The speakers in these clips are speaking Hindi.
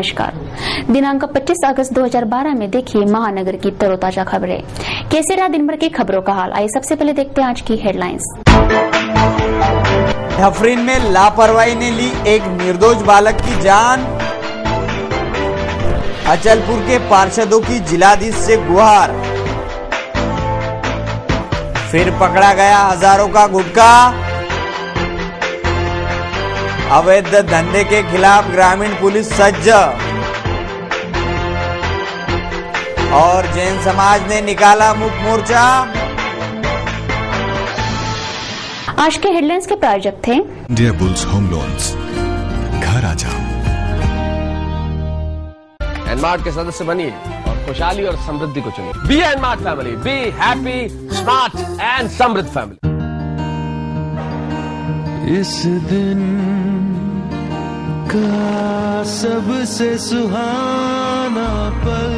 नमस्कार। दिनांक 25 अगस्त 2012 में देखिए महानगर की तरोताजा खबरें। कैसे रहा दिन भर की खबरों का हाल, आइए सबसे पहले देखते हैं आज की हेडलाइंस। अफरीन में लापरवाही ने ली एक निर्दोष बालक की जान। अचलपुर के पार्षदों की जिलाधीश से गुहार। फिर पकड़ा गया हजारों का गुटखा। अवैध धंधे के खिलाफ ग्रामीण पुलिस सज्ज। और जैन समाज ने निकाला मुक्त मोर्चा। आज के हेडलाइंस के प्रायोजक थे इंडिया बुल्स होम लोन्स। घर आ जाओ। एनमार्ट के सदस्य बनिए और खुशहाली और समृद्धि को चुनिए। बी एनमार्ट family, be happy, smart and समृद्ध फैमिली। इस दिन का सबसे सुहाना पल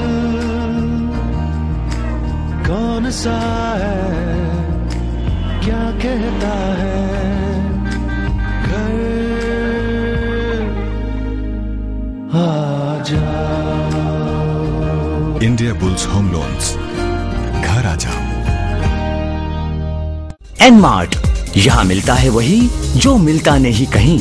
कौन सा है, क्या कहता है घर आ जाओ। India bulls home loans. घर आ जाओ। एनमार्ट, यहाँ मिलता है वही जो मिलता नहीं कहीं।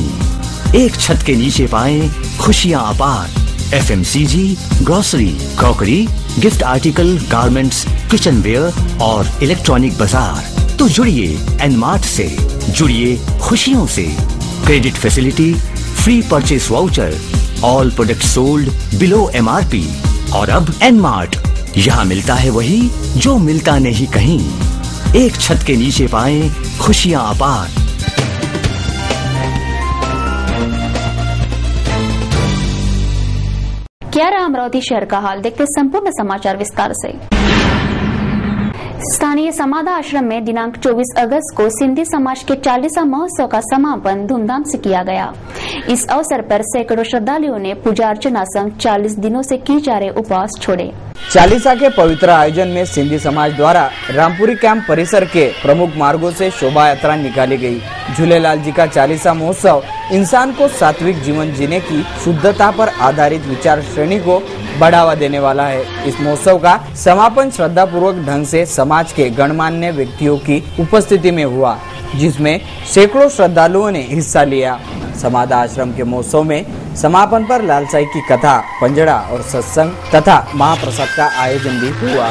एक छत के नीचे पाएं खुशियाँ अपार। FMCG, grocery, crockery, gift article, garments, kitchenware और इलेक्ट्रॉनिक बाजार। तो जुड़िए एनमार्ट से, जुड़िए खुशियों से। Credit facility, free purchase voucher, all product sold below MRP. और अब एनमार्ट, यहाँ मिलता है वही जो मिलता नहीं कहीं। एक छत के नीचे पाएं खुशियाँ अपार। क्या रहा अमरावती शहर का हाल, देखते संपूर्ण समाचार विस्तार से। स्थानीय समाधा आश्रम में दिनांक 24 अगस्त को सिंधी समाज के 40वां महोत्सव का समापन धूमधाम से किया गया। इस अवसर पर सैकड़ों श्रद्धालुओं ने पूजा अर्चना संग 40 दिनों से किए जा रहे उपवास छोड़े। चालीसा के पवित्र आयोजन में सिंधी समाज द्वारा रामपुरी कैंप परिसर के प्रमुख मार्गों से शोभा यात्रा निकाली गई। झूलेलाल जी का 40वां महोत्सव इंसान को सात्विक जीवन जीने की शुद्धता पर आधारित विचार श्रेणी को बढ़ावा देने वाला है। इस महोत्सव का समापन श्रद्धा पूर्वक ढंग से समाज के गणमान्य व्यक्तियों की उपस्थिति में हुआ, जिसमें सैकड़ों श्रद्धालुओं ने हिस्सा लिया। समाधा आश्रम के महोत्सव में समापन पर लालसाई की कथा, पंजड़ा और सत्संग तथा महाप्रसाद का आयोजन भी हुआ।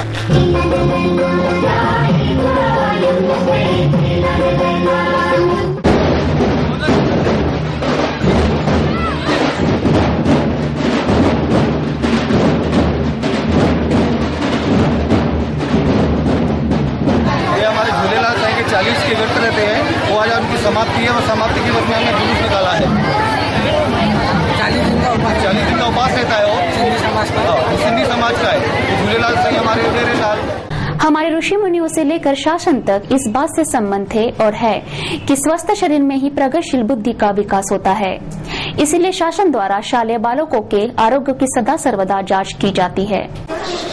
ये हमारे झूलेलाल साईं के 40 के व्रत रहते हैं, वो आज उनकी समाप्ति है और समाप्ति के वक्त में हमने जुलूस निकाला है। 40 दिन का उपवास रहता है, वो सिंधी समाज का है। झूलेलाल साईं हमारे डेरे लाल। हमारे ऋषि मुनियों से लेकर शासन तक इस बात से संबंध थे और है कि स्वस्थ शरीर में ही प्रगतिशील बुद्धि का विकास होता है। इसीलिए शासन द्वारा शालेय बालकों के आरोग्य की सदा सर्वदा जांच की जाती है।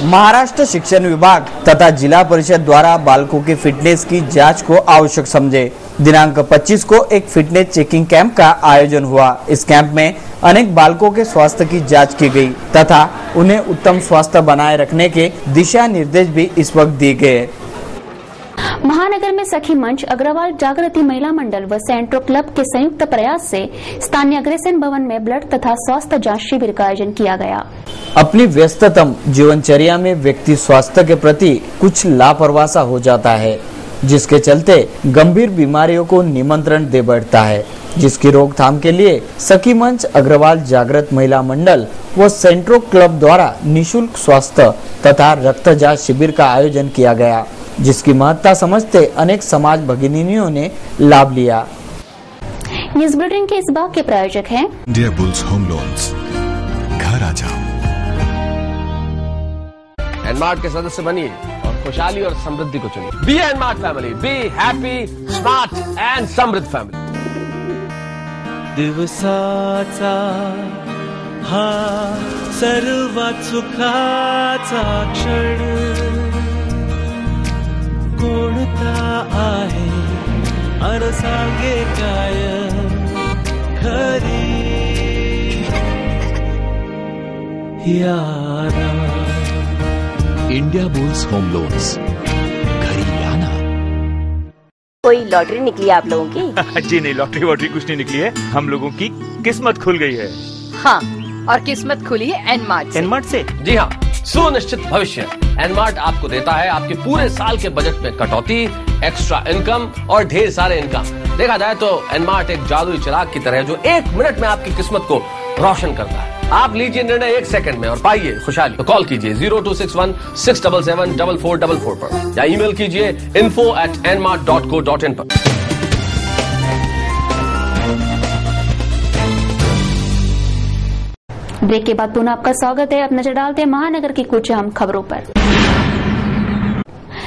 महाराष्ट्र शिक्षण विभाग तथा जिला परिषद द्वारा बालकों की फिटनेस की जांच को आवश्यक समझे दिनांक 25 को एक फिटनेस चेकिंग कैंप का आयोजन हुआ। इस कैंप में अनेक बालकों के स्वास्थ्य की जांच की गई तथा उन्हें उत्तम स्वास्थ्य बनाए रखने के दिशा निर्देश भी इस वक्त दिए गए। महानगर में सखी मंच, अग्रवाल जागृति महिला मंडल व सेंट्रो क्लब के संयुक्त प्रयास से स्थानीय अग्रसेन भवन में ब्लड तथा स्वास्थ्य जांच शिविर का आयोजन किया गया। अपनी व्यस्ततम जीवनचर्या में व्यक्ति स्वास्थ्य के प्रति कुछ लापरवाह सा हो जाता है, जिसके चलते गंभीर बीमारियों को निमंत्रण दे बैठता है, जिसकी रोकथाम के लिए सखी मंच, अग्रवाल जागृत महिला मंडल व सेंट्रो क्लब द्वारा निशुल्क स्वास्थ्य तथा रक्त जांच शिविर का आयोजन किया गया, जिसकी महत्ता समझते अनेक समाज भगिनियों ने लाभ लिया। न्यूज बुलेटिन के इस भाग के प्रायोजक हैं इंडिया बुल्स होम लोन्स। घर आ जाओ। एनमार्ट के सदस्य बनिए और खुशहाली और समृद्धि को चुनिए। बी एनमार्ट family, be happy, smart and समृद्ध फैमिली। दिवसाचा हा सर्वात सुखाचा क्षण कोणता आहे अन सांगे काय खरी यारा। इंडिया बुल्स होम लोन्स, घरी लाना। कोई लॉटरी निकली आप लोगों की? जी नहीं, लॉटरी वॉटरी कुछ नहीं निकली है, हम लोगों की किस्मत खुल गई है। हाँ, और किस्मत खुली है एनमार्ट से। एनमार्ट से? जी हाँ, सुनिश्चित भविष्य एनमार्ट आपको देता है आपके पूरे साल के बजट में कटौती, एक्स्ट्रा इनकम और ढेर सारे इनकम। देखा जाए तो एनमार्ट एक जादुई चिराग की तरह है जो 1 मिनट में आपकी किस्मत को रोशन करता है। आप लीजिए निर्णय 1 सेकंड में और पाइए खुशहाली। तो कॉल कीजिए 0261 677 4444 पर या ईमेल कीजिए info@nmart.co.in पर। ब्रेक के बाद पुनः आपका स्वागत है। अब नजर डालते हैं महानगर की कुछ अहम खबरों पर।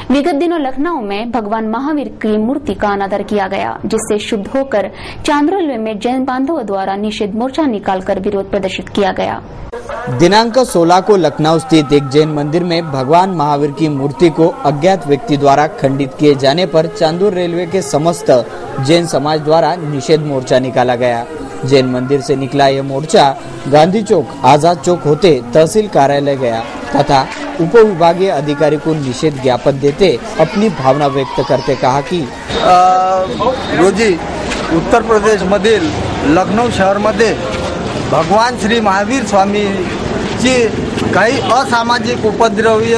विगत दिनों लखनऊ में भगवान महावीर की मूर्ति का अनादर किया गया, जिससे शुद्ध होकर चांदोर रेलवे में जैन बांधवों द्वारा निषेध मोर्चा निकालकर विरोध प्रदर्शित किया गया। दिनांक 16 को लखनऊ स्थित एक जैन मंदिर में भगवान महावीर की मूर्ति को अज्ञात व्यक्ति द्वारा खंडित किए जाने पर चांदोर रेलवे के समस्त जैन समाज द्वारा निषेध मोर्चा निकाला गया। जैन मंदिर से निकला यह मोर्चा गांधी चौक, आजाद चौक होते तहसील कार्यालय गया तथा उप विभागीय अधिकारी को निषेध ज्ञापन देते अपनी भावना व्यक्त करते कहा कि रोजी उत्तर प्रदेश मधील लखनऊ शहर मध्ये भगवान श्री महावीर स्वामीची काही असामाजिक उपद्रवी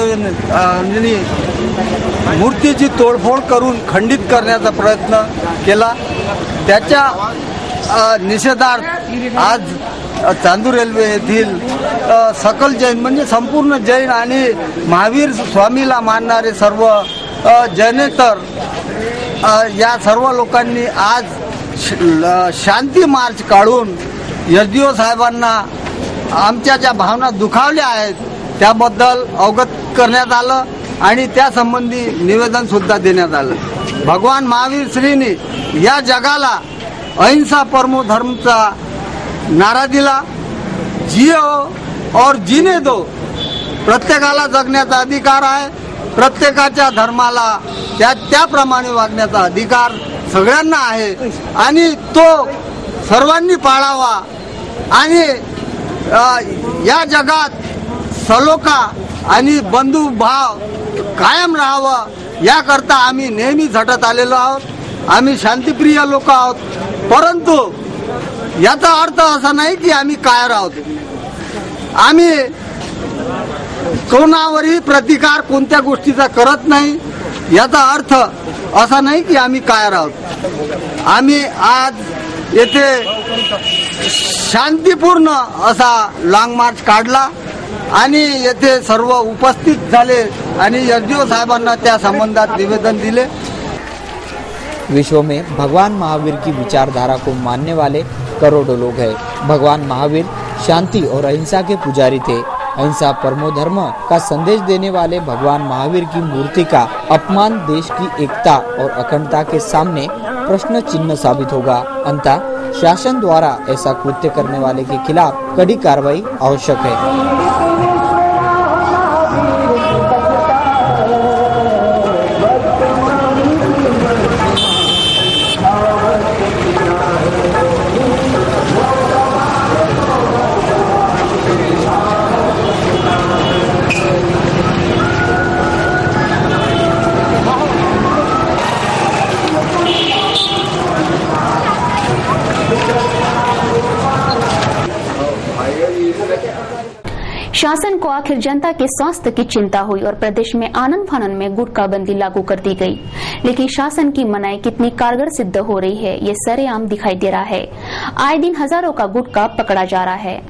मूर्तीची तोडफोड करून खंडित करण्याचा प्रयत्न केला। त्याच्या निषेधार्थ आज चांदूर रेल्वे येथील सकल जैन म्हणजे संपूर्ण जैन आणि महावीर स्वामीला मानणारे सर्व जैनेतर या सर्व लोकांनी आज शांती मार्च काढून एसडीओ साहेबांना आमच्या ज्या भावना दुखावल्या आहेत त्याबद्दल अवगत करण्यात आलं आणि त्या संबंधी निवेदन सुद्धा देण्यात आलं। भगवान महावीर श्रीनी या जगाला अहिंसा परमो धर्मचा नारा दिला। जियो और जीने दो, प्रत्येकाला जगण्याचा अधिकार आहे, प्रत्येकाच्या धर्माला त्याप्रमाणे वागण्याचा अधिकार सगळ्यांना आहे आणि तो सर्वांनी पाळावा आणि या जगात सलोखा आणि बंधुभाव कायम राहावा याकरता आम्ही नेहमी झटत आलेलो आहोत। आम्ही शांतिप्रिय लोक आहोत, परंतु याचा अर्थ असा नाही की आम्ही कायर आहोत। आम्ही कोणावरही प्रतिकार कोणत्या गोष्टीचा करत नाही, याचा अर्थ असा नाही की आम्ही कायर आहोत। आम्ही आज येथे शांतिपूर्ण असा लॉंग मार्च काढला आणि येथे सर्व उपस्थित झाले आणि एसडीओ साहेबांना त्या संबंधात निवेदन दिले। विश्व में भगवान महावीर की विचारधारा को मानने वाले करोड़ों लोग हैं। भगवान महावीर शांति और अहिंसा के पुजारी थे। अहिंसा परमो धर्म का संदेश देने वाले भगवान महावीर की मूर्ति का अपमान देश की एकता और अखंडता के सामने प्रश्न चिन्ह साबित होगा। अंततः शासन द्वारा ऐसा कृत्य करने वाले के खिलाफ कड़ी कार्रवाई आवश्यक है। शासन को आखिर जनता के स्वास्थ्य की चिंता हुई और प्रदेश में आनन फानन में गुटखा बंदी लागू कर दी गई, लेकिन शासन की मनाही कितनी कारगर सिद्ध हो रही है ये सरेआम दिखाई दे रहा है। आए दिन हजारों का गुटखा पकड़ा जा रहा है।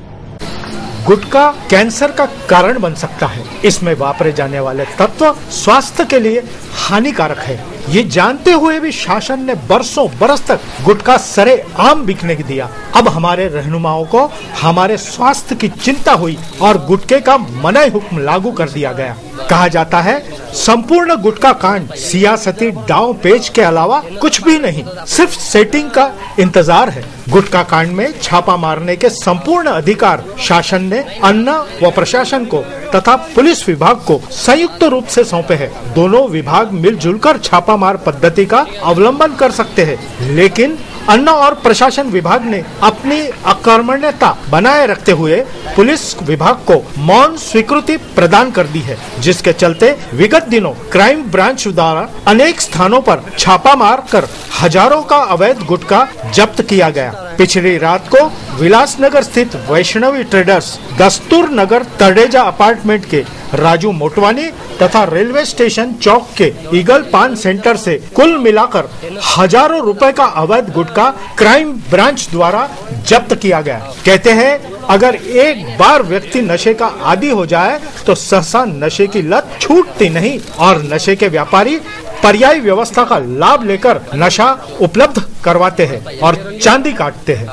गुटखा कैंसर का कारण बन सकता है। इसमें वापरे जाने वाले तत्व स्वास्थ्य के लिए हानिकारक है। ये जानते हुए भी शासन ने बरसों बरस तक गुटखा सरेआम बिकने दिया। अब हमारे रहनुमाओं को हमारे स्वास्थ्य की चिंता हुई और गुटखे का मनाही हुक्म लागू कर दिया गया। कहा जाता है संपूर्ण गुटखा कांड सियासती दांव पेच के अलावा कुछ भी नहीं, सिर्फ सेटिंग का इंतजार है। गुटखा कांड में छापा मारने के संपूर्ण अधिकार शासन ने अन्न व प्रशासन को तथा पुलिस विभाग को संयुक्त रूप से सौंपे हैं। दोनों विभाग मिलजुल कर छापामार पद्धति का अवलंबन कर सकते हैं, लेकिन अन्न और प्रशासन विभाग ने अपनी अकर्मण्यता बनाए रखते हुए पुलिस विभाग को मौन स्वीकृति प्रदान कर दी है, जिसके चलते विगत दिनों क्राइम ब्रांच द्वारा अनेक स्थानों पर छापा मार कर हजारों का अवैध गुटखा जब्त किया गया। पिछली रात को विलासनगर स्थित वैष्णवी ट्रेडर्स, दस्तूर नगर तडेजा अपार्टमेंट के राजू मोटवानी तथा रेलवे स्टेशन चौक के ईगल पान सेंटर से कुल मिलाकर हजारों रुपए का अवैध गुटखा क्राइम ब्रांच द्वारा जब्त किया गया। कहते हैं अगर एक बार व्यक्ति नशे का आदी हो जाए तो सहसा नशे की लत छूटती नहीं और नशे के व्यापारी पर्यायी व्यवस्था का लाभ लेकर नशा उपलब्ध करवाते हैं और चांदी काटते हैं।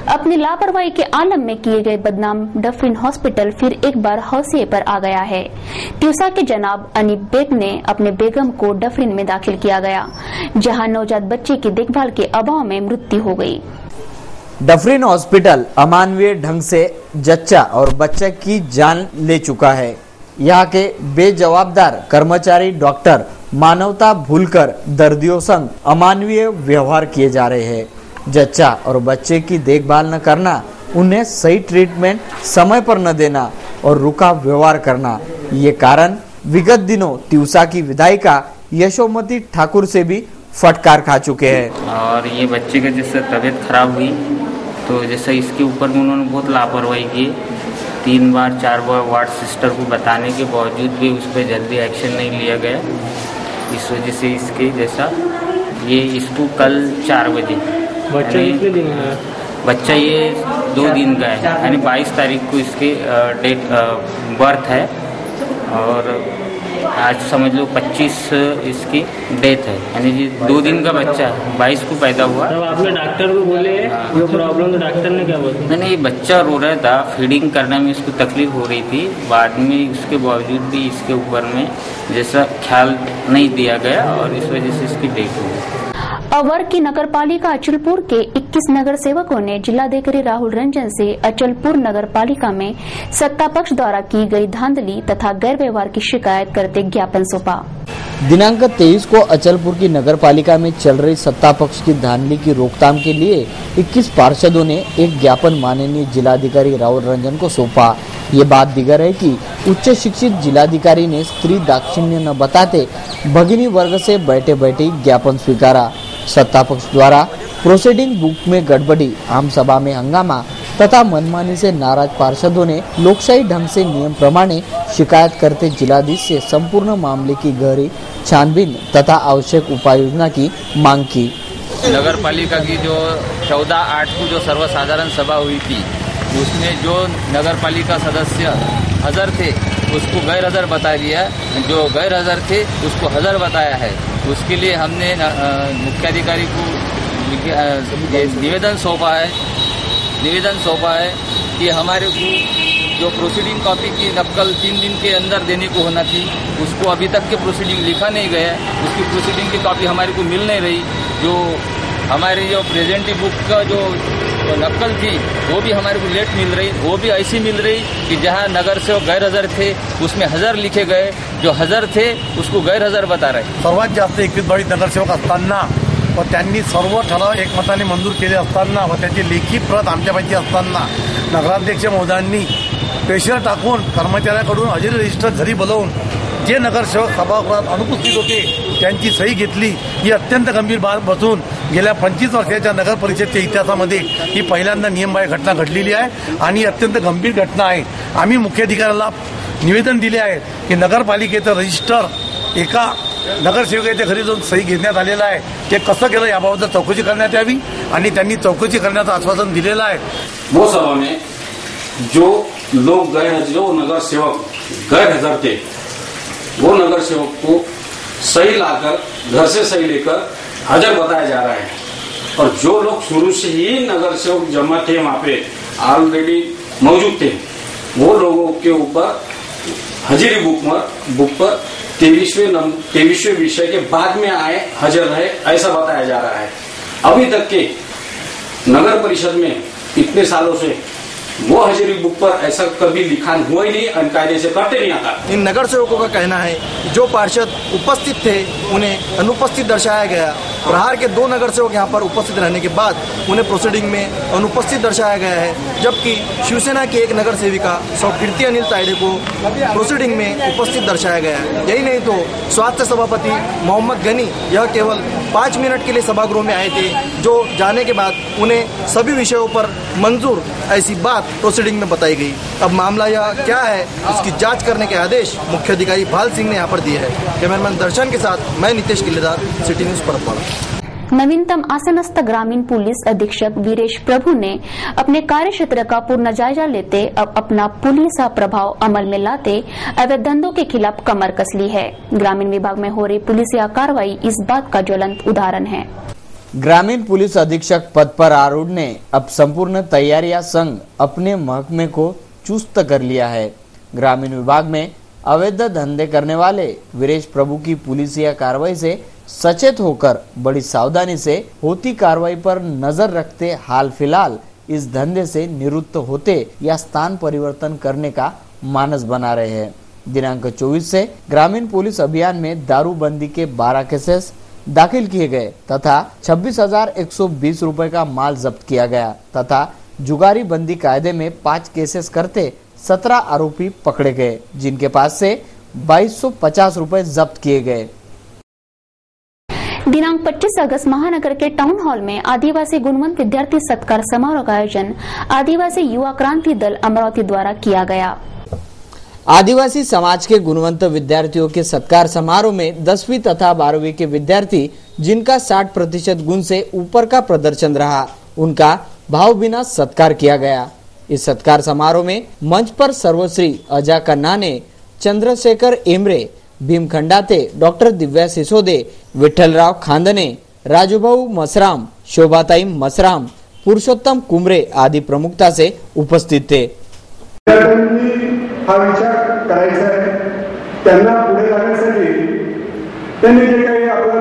अपनी लापरवाही के आलम में किए गए बदनाम डफरिन हॉस्पिटल फिर एक बार हौसिये पर आ गया है। तिवसा के जनाब अनीब बेग ने अपने बेगम को डफरिन में दाखिल किया गया, जहां नवजात बच्चे की देखभाल के अभाव में मृत्यु हो गई। डफरिन हॉस्पिटल अमानवीय ढंग से जच्चा और बच्चे की जान ले चुका है। यहाँ के बेजवाबदार कर्मचारी डॉक्टर मानवता भूलकर दर्दियों संग अमानवीय व्यवहार किए जा रहे हैं। जच्चा और बच्चे की देखभाल न करना, उन्हें सही ट्रीटमेंट समय पर न देना और रुका व्यवहार करना, ये कारण विगत दिनों तिवसा की विधायिका यशोमती ठाकुर से भी फटकार खा चुके हैं। और ये बच्चे का जैसे तबीयत खराब हुई तो जैसे इसके ऊपर उन्होंने बहुत लापरवाही की। 3 बार 4 बार वार्ड सिस्टर को बताने के बावजूद भी उस पर जल्दी एक्शन नहीं लिया गया। इस वजह से इसके जैसा ये इसको कल 4 बजे बच्चा कितने दिन का है? बच्चा ये 2 दिन का है, यानी 22 तारीख को इसके डेट बर्थ है और आज समझ लो 25 इसकी डेथ है, यानी ये 2 दिन का बच्चा है, 22 को पैदा हुआ। तब आपने डॉक्टर को बोले जो प्रॉब्लम, तो डॉक्टर ने क्या बोला? नहीं, ये बच्चा रो रहा था, फीडिंग करने में इसको तकलीफ हो रही थी। बाद में उसके बावजूद भी इसके ऊपर में जैसा ख्याल नहीं दिया गया और इस वजह से इसकी डेथ हो गई। अवर की नगरपालिका अचलपुर के 21 नगर सेवकों ने जिलाधिकारी राहुल रंजन से अचलपुर नगरपालिका में सत्ता पक्ष द्वारा की गई धांधली तथा गैर व्यवहार की शिकायत करते ज्ञापन सौंपा। दिनांक 23 को अचलपुर की नगरपालिका में चल रही सत्ता पक्ष की धांधली की रोकथाम के लिए 21 पार्षदों ने एक ज्ञापन माननीय जिलाधिकारी राहुल रंजन को सौंपा। ये बात दिगर है कि उच्च शिक्षित जिलाधिकारी ने स्त्री दाक्षिण्य न बताते भगिनी वर्ग से बैठे बैठे ज्ञापन स्वीकारा। सत्ता पक्ष द्वारा प्रोसीडिंग बुक में गड़बड़ी, आम सभा में हंगामा तथा मनमानी से नाराज पार्षदों ने लोकशाही ढंग से नियम प्रमाणे शिकायत करते जिलाधीश से संपूर्ण मामले की गहरी छानबीन तथा आवश्यक उपाय योजना की मांग की। नगर पालिका की जो 14/8 को जो सर्वसाधारण सभा हुई थी, उसमें जो नगर पालिका सदस्य हाजिर थे उसको गैर हाजिर बता दिया, जो गैर हाजिर थे उसको हाजिर बताया है। उसके लिए हमने मुख्याधिकारी को निवेदन सौंपा है कि हमारे को जो प्रोसीडिंग कॉपी की नकल 3 दिन के अंदर देने को होना थी, उसको अभी तक के प्रोसीडिंग लिखा नहीं गया। उसकी प्रोसीडिंग की कॉपी हमारे को मिल नहीं रही। जो हमारी जो प्रेजेंटिव बुक का जो नकल थी वो भी हमारे को लेट मिल रही, वो भी ऐसी मिल रही कि जहां नगर सेवक गैर हजर थे उसमें हजर लिखे गए, जो हजर थे उसको गैर हजर बता रहे। सर्वात जास्त 21 बाळी नगरसेवक असताना व त्यांनी सर्व ठराव एकमताने मंजूर केले असताना व त्याची लेखी प्रत आमच्यापैकी असताना नगराध्यक्ष महोदयांनी प्रेशर टाकून कर्मचाऱ्याकडून हजेरी रजिस्टर घरी बोलवून जे नगरसेवक सभागृहात अनुपस्थित होते त्यांची सही घेतली। ही अत्यंत गंभीर बाब असून गेल्या 25 वर्षाच्या नगर परिषदेच्या इतिहासामध्ये ही पहिल्यांदा नियमबाह्य घटना घडलेली आहे आणि अत्यंत गंभीर घटना आहे। आम्ही मुख्याधिकाऱ्याला निवेदन दिले आहे की नगरपालिकेचं रजिस्टर एका नगरसेवकाच्या घरी जाऊन सही घेण्यात आलेला आहे, ते कसं केलं याबाबत चौकशी करण्यात यावी आणि त्यांनी चौकशी करण्याचं आश्वासन दिलेलं आहे। वो सभा में जो लोग जो नगर सेवक गैर हाजिर थे वो नगर सेवक को सही लाकर घर से सही लेकर हाजिर बताया जा रहा है और जो लोग शुरू से ही नगर सेवक जमा थे वहां पे ऑलरेडी मौजूद थे वो लोगों के ऊपर हाजिरी बुक पर 23वें विषय के बाद में आए हाजिर रहे ऐसा बताया जा रहा है। अभी तक के नगर परिषद में इतने सालों से वो हाजिरी बुक पर ऐसा कभी लिखान हुआ ही नहीं, कायदे से करते नहीं आता। इन नगर सेवकों का कहना है जो पार्षद उपस्थित थे उन्हें अनुपस्थित दर्शाया गया प्रहार के 2 नगर सेवक यहाँ पर उपस्थित रहने के बाद उन्हें प्रोसीडिंग में अनुपस्थित दर्शाया गया है, जबकि शिवसेना की एक नगर सेविका कीर्ति अनिल तायडे को प्रोसीडिंग में उपस्थित दर्शाया गया है। यही नहीं तो स्वास्थ्य सभापति मोहम्मद गनी यह केवल 5 मिनट के लिए सभागृह में आए थे, जो जाने के बाद उन्हें सभी विषयों पर मंजूर ऐसी बात प्रोसीडिंग में बताई गई। अब मामला यह क्या है, इसकी जांच करने के आदेश मुख्य अधिकारी भाल सिंह ने यहाँ पर दिए हैं। कैमरामैन दर्शन के साथ मैं नितेश किल्लेदार, सिटी न्यूज परतवाड़ा। नवीनतम आसनस्थ ग्रामीण पुलिस अधीक्षक वीरेश प्रभु ने अपने कार्य क्षेत्र का पूर्ण जायजा लेते अब अपना पुलिस प्रभाव अमल में लाते अवैध धंधों के खिलाफ कमर कस ली है। ग्रामीण विभाग में हो रही पुलिसिया कार्रवाई इस बात का ज्वलंत उदाहरण है। ग्रामीण पुलिस अधीक्षक पद पर आरूढ़ ने अब संपूर्ण तैयारियां संग अपने महकमे को चुस्त कर लिया है। ग्रामीण विभाग में अवैध धंधे करने वाले वीरेश प्रभु की पुलिसिया कार्रवाई से सचेत होकर बड़ी सावधानी से होती कार्रवाई पर नजर रखते हाल फिलहाल इस धंधे से निवृत्त होते या स्थान परिवर्तन करने का मानस बना रहे हैं। दिनांक 24 से ग्रामीण पुलिस अभियान में दारूबंदी के 12 केसेस दाखिल किए गए तथा 26,120 रुपए का माल जब्त किया गया तथा जुगारी बंदी कायदे में 5 केसेस करते 17 आरोपी पकड़े गए, जिनके पास से 2250 रुपए जब्त किए गए। दिनांक 25 अगस्त महानगर के टाउन हॉल में आदिवासी गुणवंत विद्यार्थी सत्कार समारोह का आयोजन आदिवासी युवा क्रांति दल अमरावती द्वारा किया गया। आदिवासी समाज के गुणवंत विद्यार्थियों के सत्कार समारोह में 10वीं तथा 12वीं के विद्यार्थी जिनका 60% गुण से ऊपर का प्रदर्शन रहा, उनका भावभीना सत्कार किया गया। इस सत्कार समारोह में मंच पर सर्वश्री अजा कन्नाने, चंद्रशेखर एमरे, भीम खंडाते, डॉक्टर दिव्या सिसोदे, विठ्ठलराव खांदने, राजूभाऊ मसराम, शोभाताई मसराम, पुरुषोत्तम कुमरे आदि प्रमुखता से उपस्थित थे। हा विचार करायचा आहे, त्यांना पुढे जाण्यासाठी त्यांनी जे काही आपलं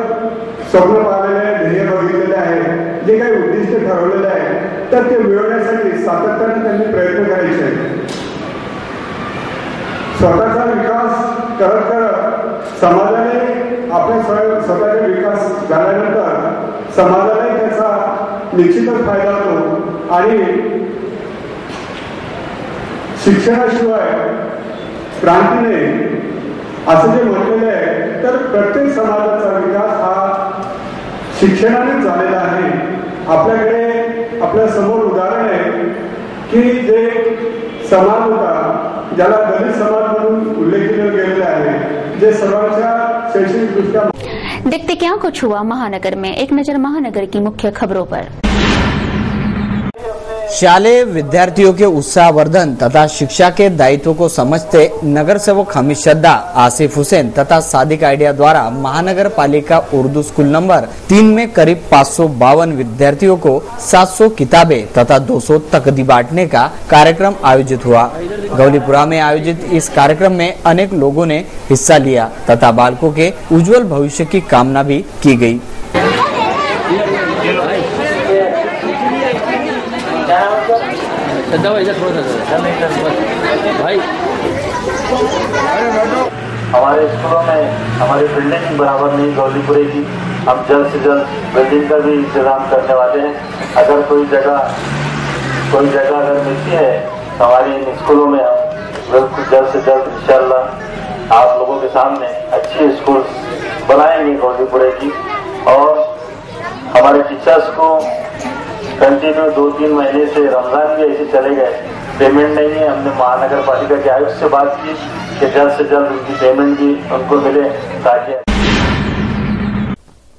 स्वप्न पाहिलेलं आहे, ध्येय बघितलेले आहे, जे काही उद्दिष्ट ठरवलेले आहे, तर ते मिळवण्यासाठी सातत्याने त्यांनी प्रयत्न करायचे आहेत। स्वतःचा विकास करत करत समाजाने आपले स्वतःचा विकास झाल्यानंतर समाजालाही त्याचा निश्चितच फायदा होतो आणि शिक्षणाशिवाय क्रांतीने असं जे म्हटलेलं आहे, तर प्रत्येक समाजाचा विकास हा शिक्षणानेच झालेला आहे। आपल्याकडे आपल्या समोर उदाहरण आहे की जे समाज होता, ज्याला दलित समाज म्हणून उल्लेख केला गेलेला आहे, जे सर्वांच्या शैक्षणिक दृष्ट्या। देखते क्या कुछ हुआ महानगर में, एक नजर महानगर की मुख्य खबरों पर। शालेय विद्यार्थियों के उत्साहवर्धन तथा शिक्षा के दायित्व को समझते नगर सेवक हमीद शद्दा, आसिफ हुसैन तथा सादिक आइडिया द्वारा महानगर पालिका उर्दू स्कूल नंबर 3 में करीब 552 विद्यार्थियों को 700 किताबें तथा 200 तकदी बांटने का कार्यक्रम आयोजित हुआ। गौलीपुरा में आयोजित इस कार्यक्रम में अनेक लोगों ने हिस्सा लिया तथा बालकों के उज्जवल भविष्य की कामना भी की गई। भाई हमारे स्कूलों में हमारी बिल्डिंग बराबर नहीं गौलीपुरे की, हम जल्द से जल्द बिल्डिंग का भी इंतजाम करने वाले हैं। अगर कोई जगह अगर मिलती है हमारी इन स्कूलों में, हम बिल्कुल जल्द से जल्द इंशाल्लाह आप लोगों के सामने अच्छी स्कूल बनाएंगे गौलीपुरे की। और हमारे टीचर्स को कंटिन्यू 2-3 महीने से रमजान भी ऐसे चले गए, पेमेंट नहीं है। हमने महानगर पालिका के आयुक्त से बात की कि जल्द से जल्द उनकी पेमेंट भी उनको मिले ताकि।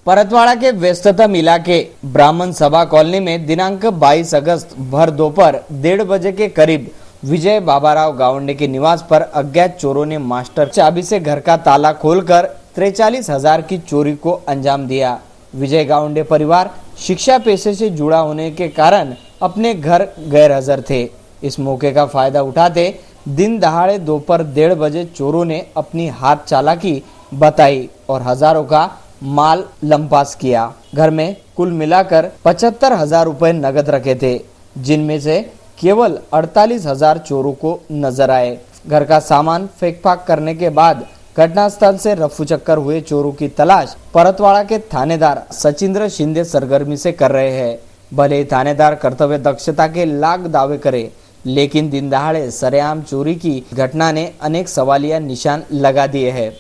परतवाड़ा के व्यस्ततम इलाके ब्राह्मण सभा कॉलोनी में दिनांक 22 अगस्त भर दोपहर 1:30 बजे के करीब विजय बाबाराव गावंडे के निवास पर अज्ञात चोरों ने मास्टर चाबी से घर का ताला खोलकर 43,000 की चोरी को अंजाम दिया। विजय गावंडे परिवार शिक्षा पेशे से जुड़ा होने के कारण अपने घर गैर हाजिर थे। इस मौके का फायदा उठाते दिन दहाड़े दोपहर 1:30 बजे चोरों ने अपनी हाथ चालाकी बताई और हजारों का माल लंपास किया। घर में कुल मिलाकर 75,000 रुपए नगद रखे थे, जिनमें से केवल 48,000 चोरों को नजर आए। घर का सामान फेंक फाक करने के बाद घटनास्थल से रफू चक्कर हुए चोरों की तलाश परतवाड़ा के थानेदार सचिंद्र शिंदे सरगर्मी से कर रहे हैं। भले ही थानेदार कर्तव्य दक्षता के लाख दावे करे, लेकिन दिन दहाड़े सरेआम चोरी की घटना ने अनेक सवालिया निशान लगा दिए हैं।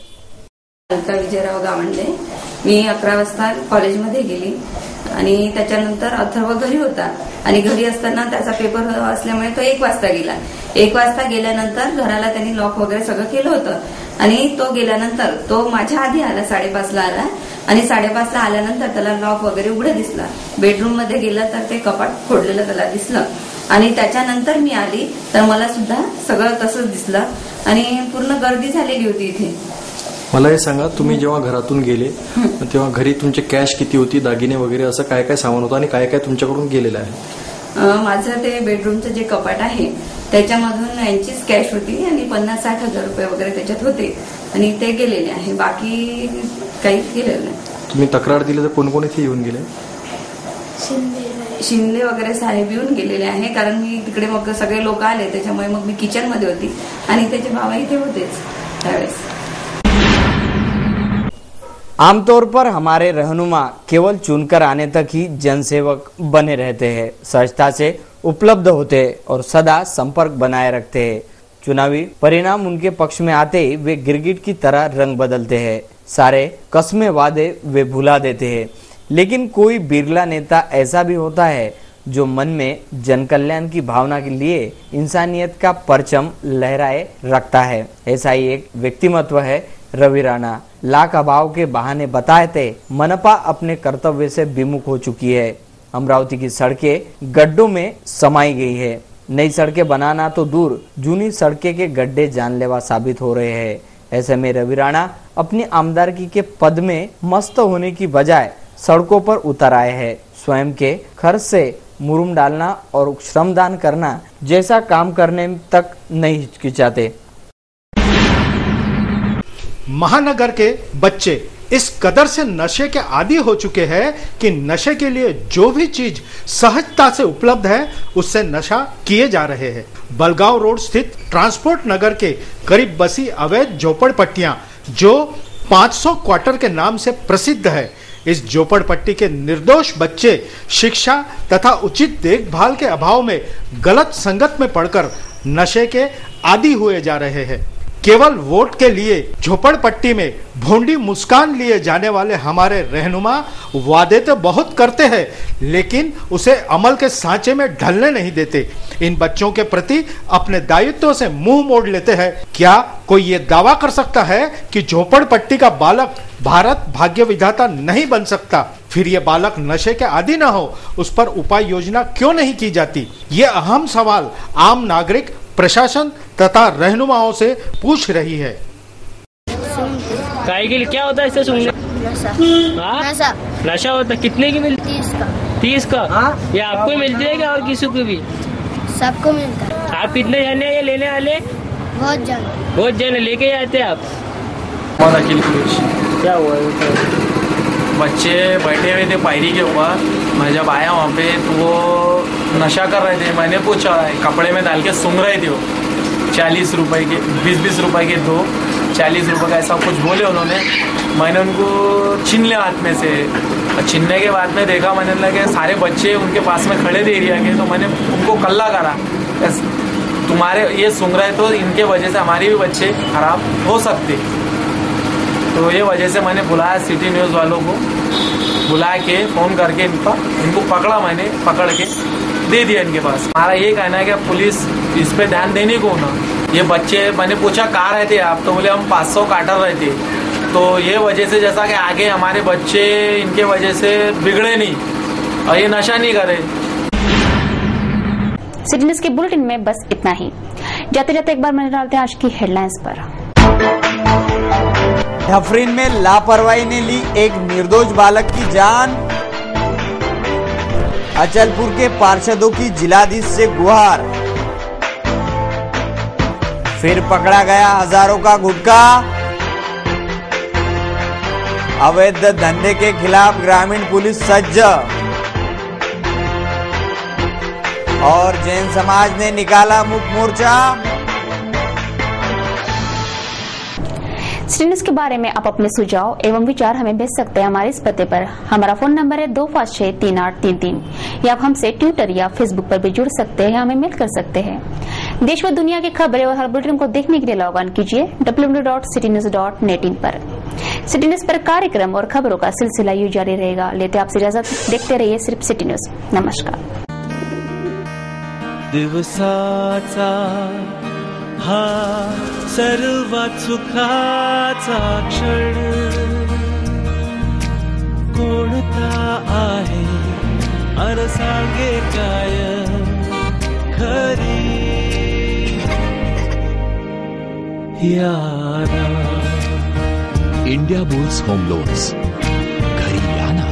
विजयराव गावंडे, मी 11 वाजता कॉलेजमध्ये गेली आणि त्याच्यानंतर अथर्व घरी होता आणि घरी असताना त्याचा पेपर असल्यामुळे तो 1 वाजता गेला। 1 वाजता गेल्यानंतर घराला त्यांनी लॉक वगैरे सगळं केलं होतं आणि तो गेल्यानंतर तो माझ्या आधी आला, 5:30 ला आला आणि 5:30 ला आल्यानंतर त्याला लॉक वगैरे उघडं दिसला। बेडरूम मध्ये गेलं तर ते कपाट फोडलेलं त्याला दिसलं आणि त्याच्यानंतर मी आली तर मला सुद्धा सगळं तसंच दिसलं आणि पूर्ण गर्दी झालेली होती इथे। मला हे सांगा, तुम्ही जेव्हा घरातून गेले तेव्हा घरी तुमचे कॅश किती होती, दागिने वगैरे असं काय काय सामान होतं आणि काय काय तुमच्याकडून गेलेलं आहे? माझं ते बेडरूमचं जे कपाट आहे त्याच्यामधून यांचीच कॅश होती आणि 50-60 हजार रुपये वगैरे त्याच्यात होते आणि ते गेलेले आहे, बाकी काहीच गेलेलं नाही। तुम्ही तक्रार दिली तर कोण कोण इथे येऊन गेले? शिंदे वगैरे साहेब येऊन गेलेले आहे, कारण मी तिकडे मग सगळे लोक आले त्याच्यामुळे मग मी किचन मध्ये होती आणि त्याचे बाबा इथे होतेच त्यावेळेस। आमतौर पर हमारे रहनुमा केवल चुनकर आने तक ही जनसेवक बने रहते हैं, सहजता से उपलब्ध होते हैं और सदा संपर्क बनाए रखते हैं। चुनावी परिणाम उनके पक्ष में आते ही वे गिरगिट की तरह रंग बदलते हैं, सारे कस्मे वादे वे भुला देते हैं। लेकिन कोई बिरला नेता ऐसा भी होता है जो मन में जन कल्याण की भावना के लिए इंसानियत का परचम लहराए रखता है। ऐसा ही एक व्यक्तिमत्व है रवि राणा। लाख अभाव के बहाने बताते मनपा अपने कर्तव्य से विमुख हो चुकी है। अमरावती की सड़कें गड्ढों में समाई गई है। नई सड़कें बनाना तो दूर, जूनी सड़कें के गड्ढे जानलेवा साबित हो रहे हैं। ऐसे में रवि राणा अपनी आमदारकी के पद में मस्त होने की बजाय सड़कों पर उतर आए हैं। स्वयं के खर्च से मुरुम डालना और श्रमदान करना जैसा काम करने तक नहीं हिचकिचाते। महानगर के बच्चे इस कदर से नशे के आदी हो चुके हैं कि नशे के लिए जो भी चीज सहजता से उपलब्ध है उससे नशा किए जा रहे हैं। बलगांव रोड स्थित ट्रांसपोर्ट नगर के करीब बसी अवैध झोपड़पट्टियां जो 500 क्वार्टर के नाम से प्रसिद्ध है। इस झोपड़पट्टी के निर्दोष बच्चे शिक्षा तथा उचित देखभाल के अभाव में गलत संगत में पड़कर नशे के आदी हुए जा रहे हैं। केवल वोट के लिए झोपड़पट्टी में भोंडी मुस्कान लिए जाने वाले हमारे रहनुमा वादे तो बहुत करते हैं, लेकिन उसे अमल के सांचे में ढलने नहीं देते। इन बच्चों के प्रति अपने दायित्व से मुंह मोड़ लेते हैं। क्या कोई ये दावा कर सकता है कि झोपड़पट्टी का बालक भारत भाग्य विधाता नहीं बन सकता? फिर ये बालक नशे के आदी न हो, उस पर उपाय योजना क्यों नहीं की जाती? ये अहम सवाल आम नागरिक, प्रशासन तथा रहनुमाओं से पूछ रही है। काय के लिए क्या होता है इससे सुनने? नशा। नशा होता है। कितने की मिलती है? 30 का। ये आपको ही मिलती है क्या और किसी को भी? सबको मिलता है। आप कितने जने हैं ये लेने वाले? बहुत जने लेके जाते हैं आप? क्या हुआ? बच्चे बैठे हुए थे पायरी के ऊपर, मैं जब आया वहाँ पे तो वो नशा कर रहे थे। मैंने पूछा, कपड़े में डाल के सूंघ रहे थे वो। 40 रुपए के 20-20 रुपए के 2, 40 रुपए का ऐसा कुछ बोले उन्होंने। मैंने उनको छीन लिया हाथ में से। और छीनने के बाद में देखा, मैंने लगे सारे बच्चे उनके पास में खड़े थे एरिया के, तो मैंने उनको कल्ला करा, तुम्हारे ये सूंघ रहे तो इनके वजह से हमारे भी बच्चे खराब हो सकते। तो ये वजह से मैंने बुलाया सिटी न्यूज़ वालों को, बुला के फ़ोन करके इनको पकड़ा। मैंने पकड़ के दे दिया इनके पास। हमारा ये कहना है कि पुलिस इस पे ध्यान देने को ना। ये बच्चे, मैंने पूछा कहाँ रहते आप, तो बोले हम 500 क्वार्टर रहते। तो ये वजह से जैसा कि आगे हमारे बच्चे इनके वजह से बिगड़े नहीं और ये नशा नहीं करे। सिटी न्यूज़ के बुलेटिन में बस इतना ही। जाते जाते एक बार नजर डालते हैं आज की हेडलाइंस पर। अफरीन में लापरवाही ने ली एक निर्दोष बालक की जान। अचलपुर के पार्षदों की जिलाधीश से गुहार। फिर पकड़ा गया हजारों का गुटखा। अवैध धंधे के खिलाफ ग्रामीण पुलिस सज्ज। और जैन समाज ने निकाला मुक्त मोर्चा। सिटी न्यूज के बारे में आप अपने सुझाव एवं विचार हमें भेज सकते हैं हमारे इस पते पर। हमारा फोन नंबर है 25638333 या आप हमसे ट्विटर या फेसबुक पर भी जुड़ सकते हैं, हमें मेल कर सकते हैं। देश व दुनिया की खबरें और हर बुलेटिन को देखने के लिए लॉग ऑन कीजिए www.citynews.net इन पर। सिटी न्यूज पर कार्यक्रम और खबरों का सिलसिला यूं जारी रहेगा। लेते आपसे इजाजत, देखते रहिए सिर्फ सिटी न्यूज। नमस्कार। दिवसाचा हा सर्वात सुखाचा क्षण कोणता आहे अन सांगे काय खरी यारा। इंडिया बुल्स होम लोन्स, घरी लाना।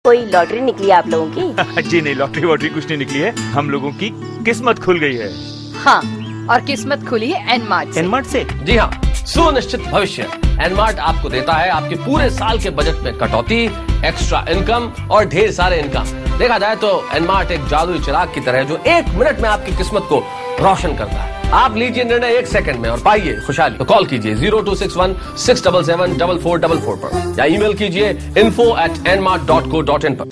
कोई लॉटरी निकली आप लोगों की? जी नहीं, लॉटरी वॉटरी कुछ नहीं निकली है, हम लोगों की किस्मत खुल गई है। हाँ, और किस्मत खुली है एनमार्ट से। जी हाँ, सुनिश्चित भविष्य एनमार्ट आपको देता है आपके पूरे साल के बजट में कटौती, एक्स्ट्रा इनकम और ढेर सारे इनकम। देखा जाए तो एनमार्ट एक जादुई चिराग की तरह है जो 1 मिनट में आपकी किस्मत को रोशन करता है। आप लीजिए निर्णय 1 सेकंड में और पाइए खुशहाली। तो कॉल कीजिए 0261 677 4444 पर या ईमेल कीजिए info@nmart.co.in पर।